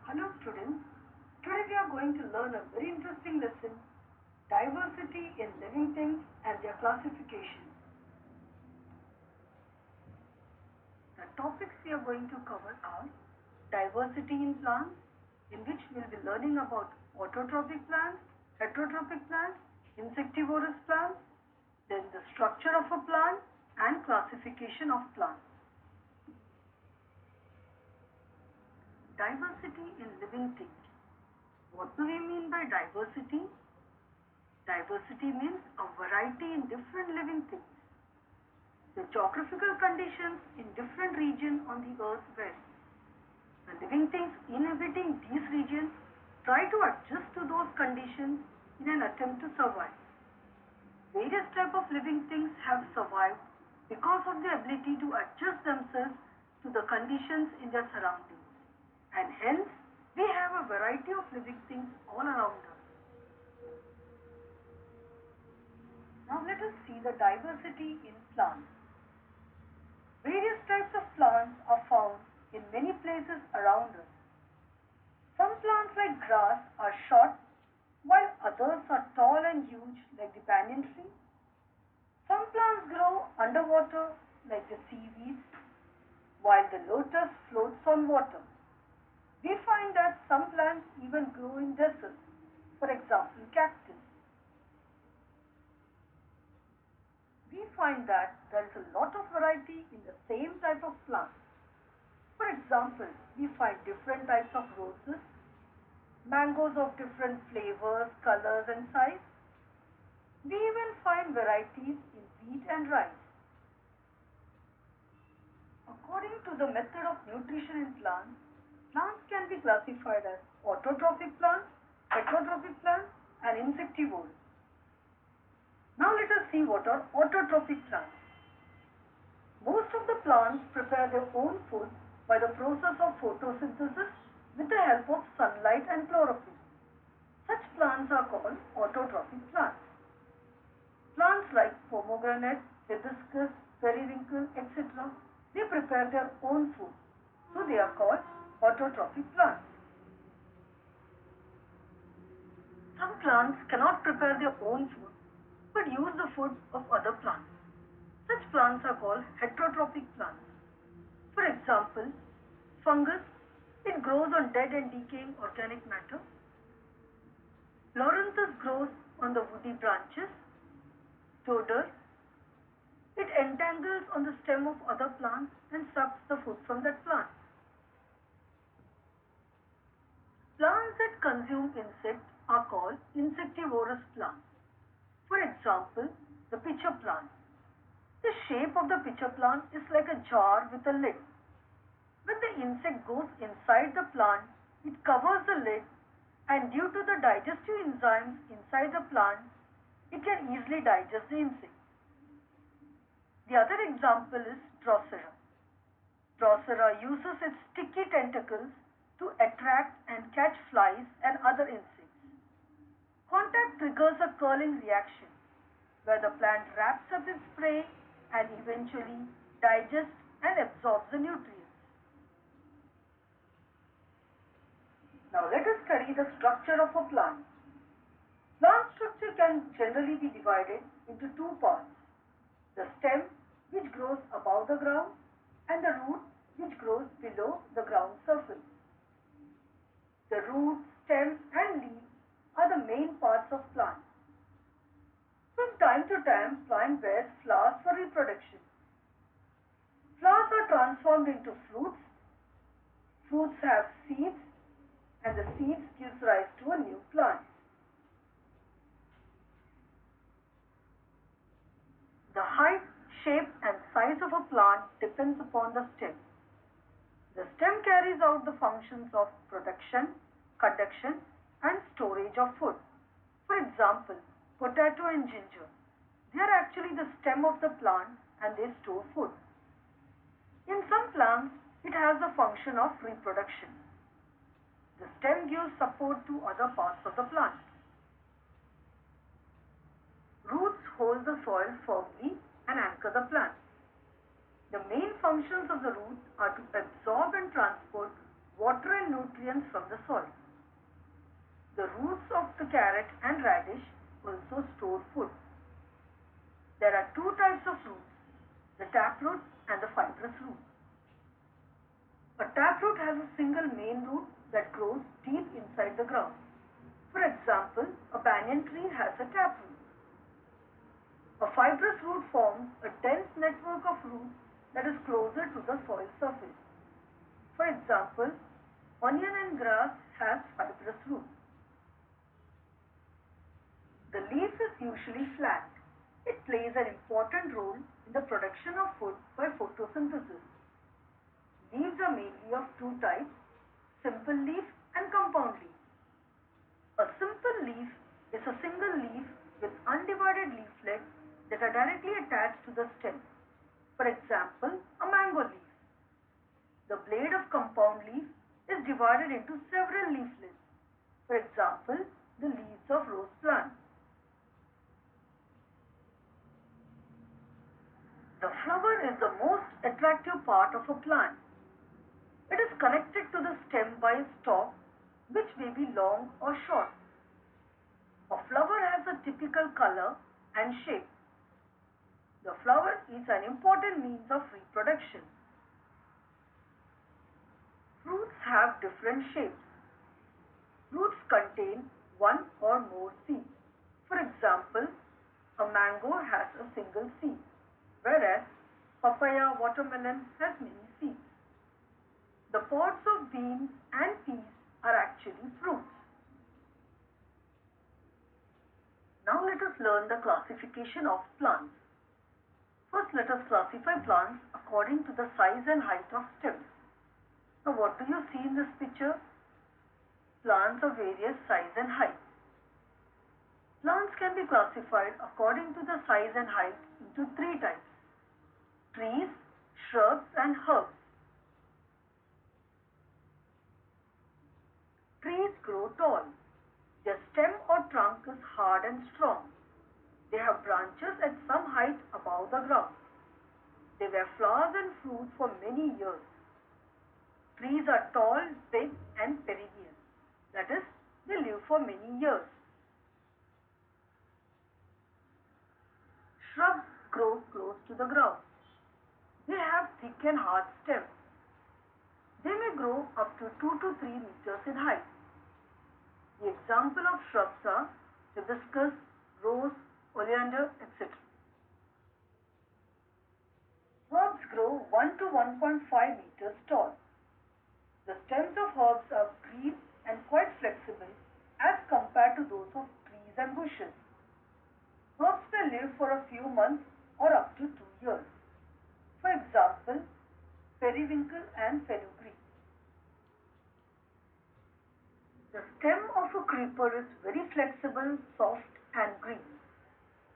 Hello students, today we are going to learn a very interesting lesson, diversity in living things and their classification. The topics we are going to cover are diversity in plants, in which we will be learning about autotrophic plants, heterotrophic plants, insectivorous plants, then the structure of a plant and classification of plants. Diversity in living things. What do we mean by diversity? Diversity means a variety in different living things. The geographical conditions in different regions on the earth vary. The living things inhabiting these regions try to adjust to those conditions in an attempt to survive. Various types of living things have survived because of their ability to adjust themselves to the conditions in their surroundings. And hence, we have a variety of living things all around us. Now let us see the diversity in plants. Various types of plants are found in many places around us. Some plants like grass are short, while others are tall and huge like the banyan tree. Some plants grow underwater like the seaweeds, while the lotus floats on water. We find that some plants even grow in deserts, for example cactus. We find that there is a lot of variety in the same type of plant. For example, we find different types of roses, mangoes of different flavors, colors and size. We even find varieties in wheat and rice. According to the method of nutrition in plants, plants can be classified as autotrophic plants, heterotrophic plants and insectivorous. Now let us see what are autotrophic plants. Most of the plants prepare their own food by the process of photosynthesis with the help of sunlight and chlorophyll. Such plants are called autotrophic plants. Plants like pomegranate, hibiscus, periwinkle, etc. they prepare their own food, so they are called autotrophic plants. Some plants cannot prepare their own food but use the food of other plants. Such plants are called heterotrophic plants. For example, fungus, it grows on dead and decaying organic matter. Loranthus grows on the woody branches. Dodder, it entangles on the stem of other plants and sucks the food from that plant. Plants that consume insects are called insectivorous plants. For example, the pitcher plant. The shape of the pitcher plant is like a jar with a lid. When the insect goes inside the plant, it covers the lid, and due to the digestive enzymes inside the plant, it can easily digest the insect. The other example is Drosera. Drosera uses its sticky tentacles to attract and catch flies and other insects. Contact triggers a curling reaction where the plant wraps up its prey and eventually digests and absorbs the nutrients. Now let us study the structure of a plant. Plant structure can generally be divided into two parts: the stem, which grows above the ground, and the root, which grows below the ground surface. The roots, stems and leaves are the main parts of plants. From time to time, plant bears flowers for reproduction. Flowers are transformed into fruits. Fruits have seeds, and the seeds gives rise to a new plant. The height, shape and size of a plant depends upon the stem. The stem carries out the functions of production, conduction and storage of food. For example, potato and ginger. They are actually the stem of the plant and they store food. In some plants, it has the function of reproduction. The stem gives support to other parts of the plant. Roots hold the soil firmly and anchor the plant. The main functions of the roots are to absorb and transport water and nutrients nutrients from the soil. The roots of the carrot and radish also store food. There are two types of roots, the taproot and the fibrous root. A taproot has a single main root that grows deep inside the ground. For example, a banyan tree has a taproot. A fibrous root forms a dense network of roots that is closer to the soil surface. For example, onion and grass has fibrous roots. The leaf is usually flat. It plays an important role in the production of food by photosynthesis. Leaves are mainly of two types, simple leaf and compound leaf. A simple leaf is a single leaf with undivided leaflets that are directly attached to the stem. For example, a mango leaf. The blade of compound leaf is divided into several leaflets. For example, the leaves of rose plant. The flower is the most attractive part of a plant. It is connected to the stem by a stalk, which may be long or short. A flower has a typical color and shape. The flower is an important means of reproduction. Fruits have different shapes. Fruits contain one or more seeds. For example, a mango has a single seed, whereas papaya, watermelon has many seeds. The pods of beans and peas are actually fruits. Now let us learn the classification of plants. First, let us classify plants according to the size and height of stems. Now, what do you see in this picture? Plants of various size and height. Plants can be classified according to the size and height into three types: trees, shrubs, and herbs. Trees grow tall. Their stem or trunk is hard and strong. They have branches at some height above the ground. They bear flowers and fruit for many years. Trees are tall, big, and perennial. That is, they live for many years. Shrubs grow close to the ground. They have thick and hard stems. They may grow up to 2 to 3 meters in height. The example of shrubs are hibiscus, rose, oleander, etc. Herbs grow 1 to 1.5 meters tall. The stems of herbs are green and quite flexible as compared to those of trees and bushes. Herbs may live for a few months or up to 2 years. For example, periwinkle and fenugreek. The stem of a creeper is very flexible, soft, and green.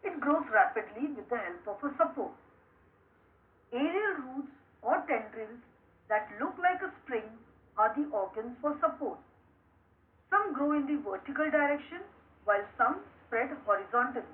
It grows rapidly with the help of a support. Aerial roots or tendrils that look like a spring are the organs for support. Some grow in the vertical direction while some spread horizontally.